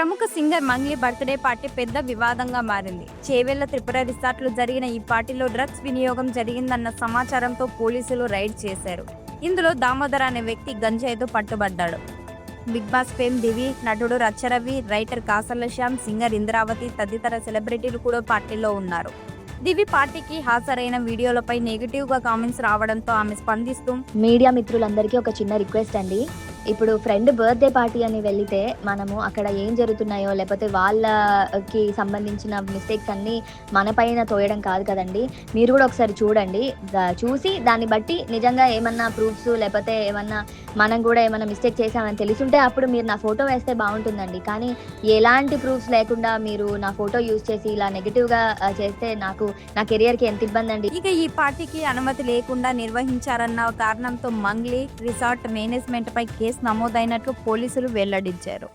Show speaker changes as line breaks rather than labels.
ప్రముఖ singer Mangli birthday party పెద్ద వివాదంగా మారింది. చేవెళ్ల త్రిపుర రిసార్ట్లో జరిగిన ఈ పార్టీలో డ్రగ్స్ వినియోగం జరిగిందన్న సమాచారంతో పోలీసులు రైడ్ చేశారు. ఇందులో దామోదర్ అనే వ్యక్తి గంజాయితో పట్టుబడ్డాడు. బిగ్ బాస్ ఫేమ్ దివి, నటుడు రచ్చరవి, రైటర్ కాసర్ల శ్యామ్, సింగర్ ఇంద్రావతి తదితర సెలబ్రిటీలు కూడా పార్టీలో ఉన్నారు. దివి పార్టీకి హాజరైన వీడియోలపై నెగిటివ్ గా కామెంట్స్ రావడంతో ఆమె స్పందిస్తూ,
మీడియా మిత్రులందరికీ ఒక చిన్న రిక్వెస్ట్ అండి. ఇప్పుడు ఫ్రెండ్ బర్త్డే పార్టీ అని వెళితే మనము అక్కడ ఏం జరుగుతున్నాయో లేకపోతే వాళ్ళకి సంబంధించిన మిస్టేక్స్ అన్నీ మన పైన తోయడం కాదు కదండి. మీరు కూడా ఒకసారి చూడండి, చూసి దాన్ని బట్టి నిజంగా ఏమన్నా ప్రూఫ్స్ లేకపోతే ఏమన్నా మనం కూడా ఏమన్నా మిస్టేక్ చేసామని తెలుసుంటే అప్పుడు మీరు నా ఫోటో వేస్తే బాగుంటుందండి. కానీ ఎలాంటి ప్రూఫ్స్ లేకుండా మీరు నా ఫోటో యూజ్ చేసి ఇలా నెగిటివ్గా చేస్తే నా కెరియర్కి ఎంత ఇబ్బంది అండి.
ఇక ఈ పార్టీకి అనుమతి లేకుండా నిర్వహించారన్న కారణంతో మంగ్లీ రిసార్ట్ మేనేజ్మెంట్ పై కేసు నమోదైనట్లు పోలీసులు వెల్లడించారు.